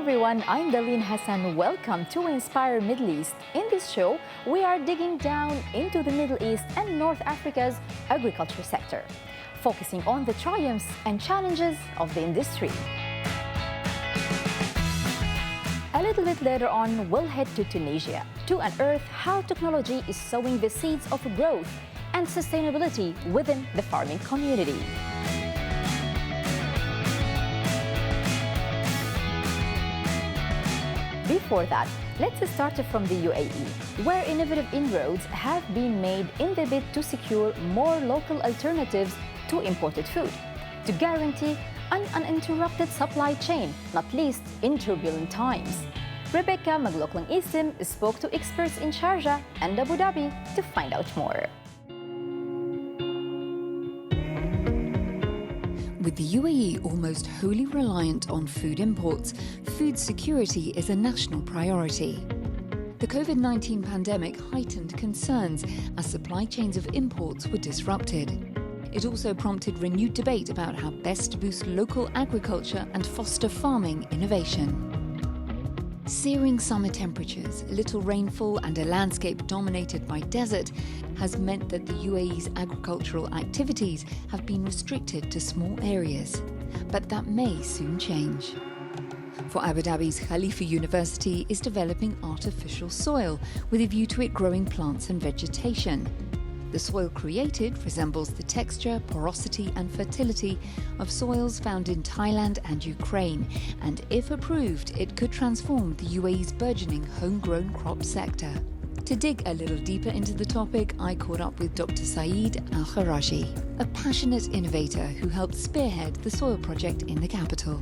everyone, I'm Darlene Hassan. Welcome to Inspire Middle East. In this show, we are digging down into the Middle East and North Africa's agriculture sector, focusing on the triumphs and challenges of the industry. A little bit later on, we'll head to Tunisia to unearth how technology is sowing the seeds of growth and sustainability within the farming community. Before that, let's start from the UAE, where innovative inroads have been made in the bid to secure more local alternatives to imported food, to guarantee an uninterrupted supply chain, not least in turbulent times. Rebecca McLaughlin-Easton spoke to experts in Sharjah and Abu Dhabi to find out more. With the UAE almost wholly reliant on food imports, food security is a national priority. The COVID-19 pandemic heightened concerns as supply chains of imports were disrupted. It also prompted renewed debate about how best to boost local agriculture and foster farming innovation. Searing summer temperatures, little rainfall and a landscape dominated by desert has meant that the UAE's agricultural activities have been restricted to small areas. But that may soon change. For Abu Dhabi's Khalifa University is developing artificial soil with a view to it growing plants and vegetation. The soil created resembles the texture, porosity and fertility of soils found in Thailand and Ukraine, and if approved, it could transform the UAE's burgeoning homegrown crop sector. To dig a little deeper into the topic, I caught up with Dr. Saeed Al-Kharaji, a passionate innovator who helped spearhead the soil project in the capital.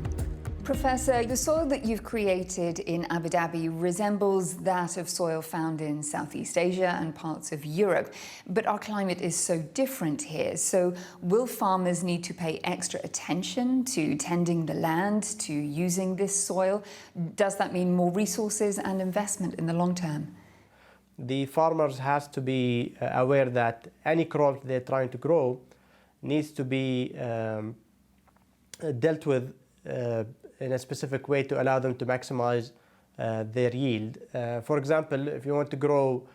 Professor, the soil that you've created in Abu Dhabi resembles that of soil found in Southeast Asia and parts of Europe, but our climate is so different here. So will farmers need to pay extra attention to tending the land, to using this soil? Does that mean more resources and investment in the long term? The farmers has to be aware that any crop they're trying to grow needs to be dealt with in a specific way to allow them to maximize their yield. For example, if you want to grow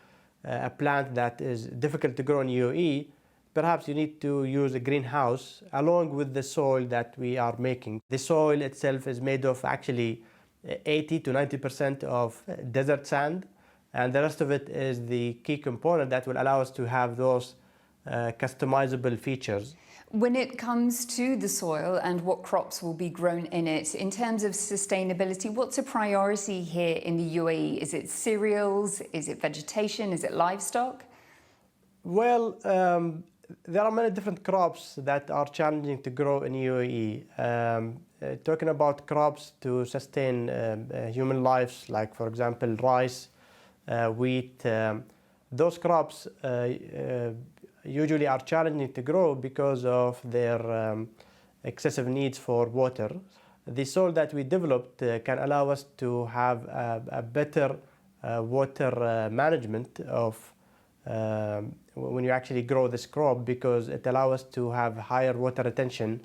a plant that is difficult to grow in UAE, perhaps you need to use a greenhouse along with the soil that we are making. The soil itself is made of actually 80 to 90% of desert sand, and the rest of it is the key component that will allow us to have those customizable features. When it comes to the soil and what crops will be grown in it, in terms of sustainability, what's a priority here in the UAE? Is it cereals? Is it vegetation? Is it livestock? Well, there are many different crops that are challenging to grow in UAE. Talking about crops to sustain human lives, like for example rice, wheat, those crops usually are challenging to grow because of their excessive needs for water. The soil that we developed can allow us to have a better water management of when you actually grow this crop, because it allows us to have higher water retention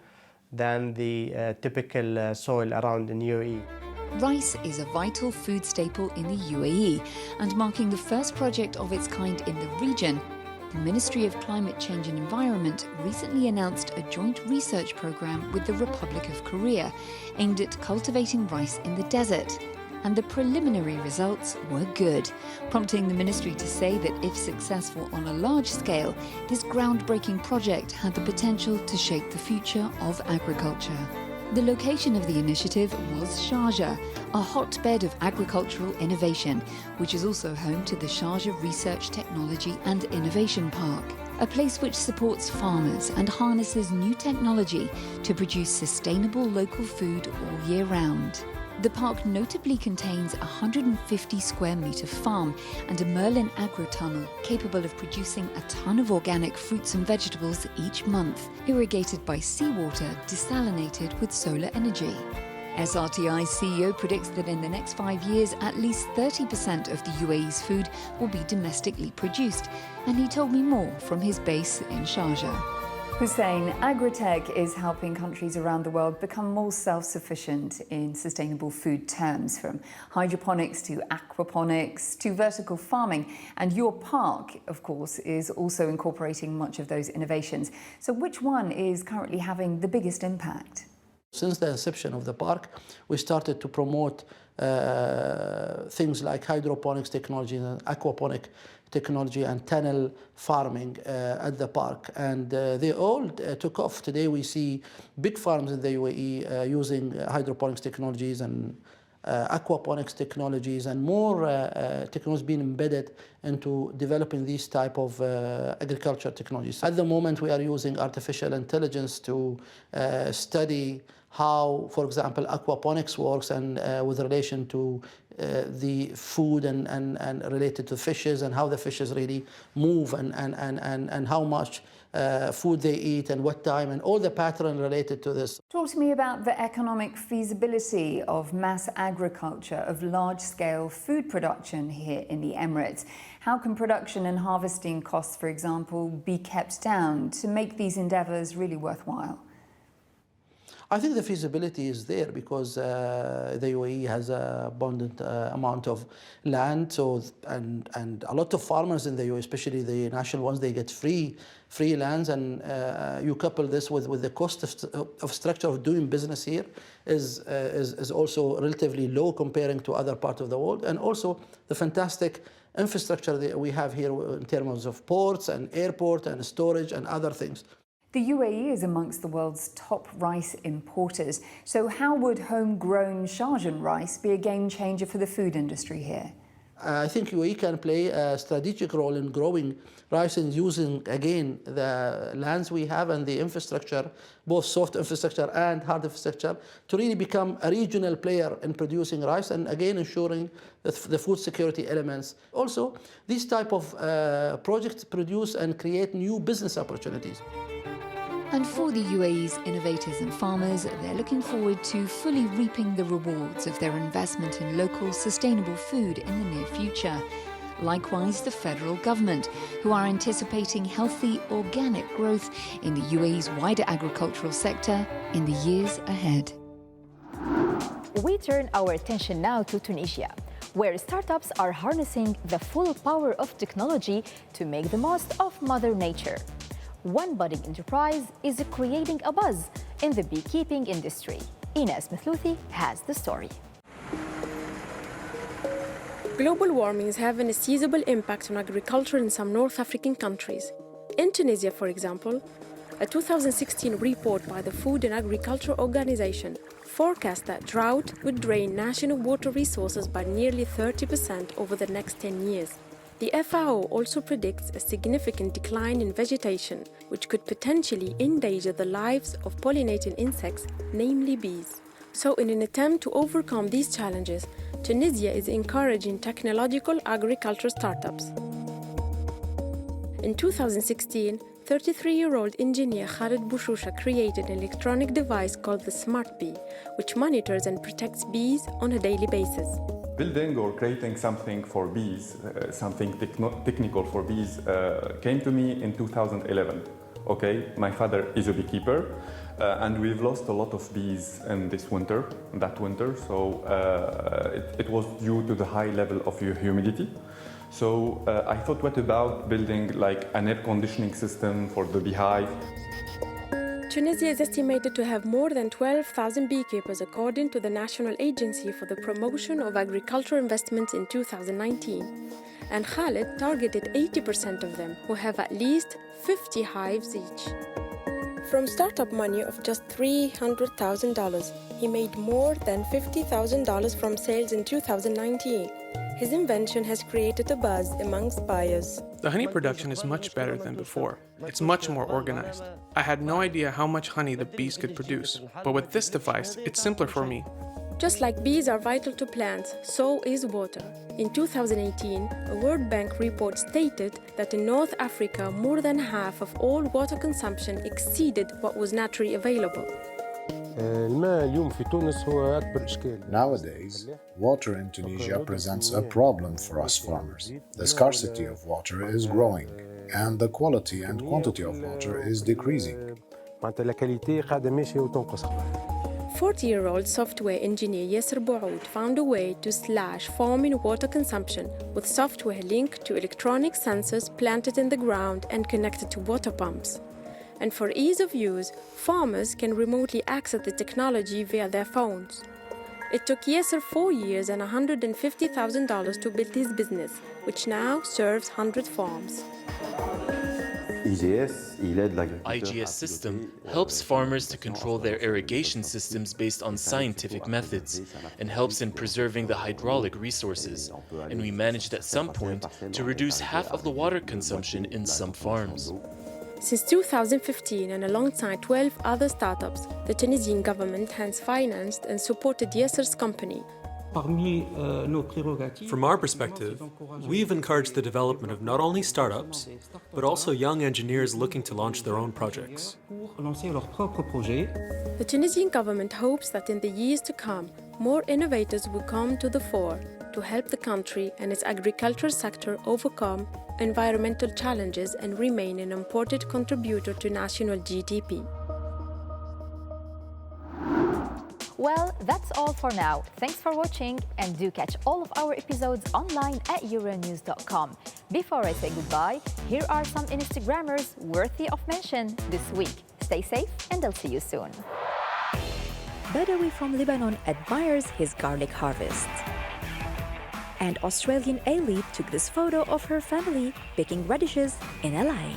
than the typical soil around in UAE. Rice is a vital food staple in the UAE, and marking the first project of its kind in the region, the Ministry of Climate Change and Environment recently announced a joint research program with the Republic of Korea aimed at cultivating rice in the desert. And the preliminary results were good, prompting the ministry to say that if successful on a large scale, this groundbreaking project had the potential to shape the future of agriculture. The location of the initiative was Sharjah, a hotbed of agricultural innovation, which is also home to the Sharjah Research, Technology and Innovation Park, a place which supports farmers and harnesses new technology to produce sustainable local food all year round. The park notably contains a 150 square metre farm and a Merlin agro-tunnel capable of producing a ton of organic fruits and vegetables each month, irrigated by seawater desalinated with solar energy. SRTI's CEO predicts that in the next 5 years, at least 30% of the UAE's food will be domestically produced, and he told me more from his base in Sharjah. Hussein, agri-tech is helping countries around the world become more self-sufficient in sustainable food terms, from hydroponics to aquaponics to vertical farming. And your park, of course, is also incorporating much of those innovations. So which one is currently having the biggest impact? Since the inception of the park, we started to promote things like hydroponics technology and aquaponic technology and tunnel farming at the park, and they all took off. Today we see big farms in the UAE using hydroponics technologies and aquaponics technologies, and more technologies being embedded into developing these type of agriculture technologies. At the moment we are using artificial intelligence to study how, for example, aquaponics works, and with relation to the food and related to fishes, and how the fishes really move, and how much food they eat and what time, and all the pattern related to this. Talk to me about the economic feasibility of mass agriculture, of large-scale food production here in the Emirates. How can production and harvesting costs, for example, be kept down to make these endeavours really worthwhile? I think the feasibility is there because the UAE has an abundant amount of land, and a lot of farmers in the UAE, especially the national ones, they get free lands, and you couple this with the cost of structure of doing business here is also relatively low comparing to other parts of the world, and also the fantastic infrastructure that we have here in terms of ports and airport and storage and other things. The UAE is amongst the world's top rice importers. So how would homegrown Sharjah rice be a game changer for the food industry here? I think UAE can play a strategic role in growing rice and using, again, the lands we have and the infrastructure, both soft infrastructure and hard infrastructure, to really become a regional player in producing rice, and again ensuring the food security elements. Also, these type of projects produce and create new business opportunities. And for the UAE's innovators and farmers, they're looking forward to fully reaping the rewards of their investment in local sustainable food in the near future. Likewise, the federal government, who are anticipating healthy organic growth in the UAE's wider agricultural sector in the years ahead. We turn our attention now to Tunisia, where startups are harnessing the full power of technology to make the most of Mother Nature. One budding enterprise is creating a buzz in the beekeeping industry. Ines Mithlouthi has the story. Global warming is having a sizable impact on agriculture in some North African countries. In Tunisia, for example, a 2016 report by the Food and Agriculture Organization forecast that drought would drain national water resources by nearly 30% over the next 10 years. The FAO also predicts a significant decline in vegetation, which could potentially endanger the lives of pollinating insects, namely bees. So in an attempt to overcome these challenges, Tunisia is encouraging technological agriculture startups. In 2016, 33-year-old engineer Khaled Bouchousha created an electronic device called the Smart Bee, which monitors and protects bees on a daily basis. Building or creating something for bees, something technical for bees, came to me in 2011. Okay, my father is a beekeeper, and we've lost a lot of bees in that winter. So it was due to the high level of humidity. So I thought, what about building like an air conditioning system for the beehive? Tunisia is estimated to have more than 12,000 beekeepers, according to the National Agency for the Promotion of Agricultural Investments in 2019. And Khaled targeted 80% of them, who have at least 50 hives each. From startup money of just $300,000, he made more than $50,000 from sales in 2019. His invention has created a buzz amongst buyers. The honey production is much better than before. It's much more organized. I had no idea how much honey the bees could produce, but with this device, it's simpler for me. Just like bees are vital to plants, so is water. In 2018, a World Bank report stated that in North Africa, more than half of all water consumption exceeded what was naturally available. Nowadays, water in Tunisia presents a problem for us farmers. The scarcity of water is growing, and the quality and quantity of water is decreasing. 40-year-old software engineer Yasser Bououd found a way to slash farming water consumption with software linked to electronic sensors planted in the ground and connected to water pumps. And for ease of use, farmers can remotely access the technology via their phones. It took Yasser 4 years and $150,000 to build his business, which now serves 100 farms. IGS system helps farmers to control their irrigation systems based on scientific methods and helps in preserving the hydraulic resources. And we managed at some point to reduce half of the water consumption in some farms. Since 2015 and alongside 12 other startups, the Tunisian government has financed and supported Yasser's company. From our perspective, we've encouraged the development of not only startups, but also young engineers looking to launch their own projects. The Tunisian government hopes that in the years to come, more innovators will come to the fore to help the country and its agricultural sector overcome environmental challenges and remain an important contributor to national GDP. Well, that's all for now. Thanks for watching, and do catch all of our episodes online at Euronews.com. Before I say goodbye, here are some Instagrammers worthy of mention this week. Stay safe, and I'll see you soon. Badawi from Lebanon admires his garlic harvest. And Australian elite took this photo of her family picking radishes in a line.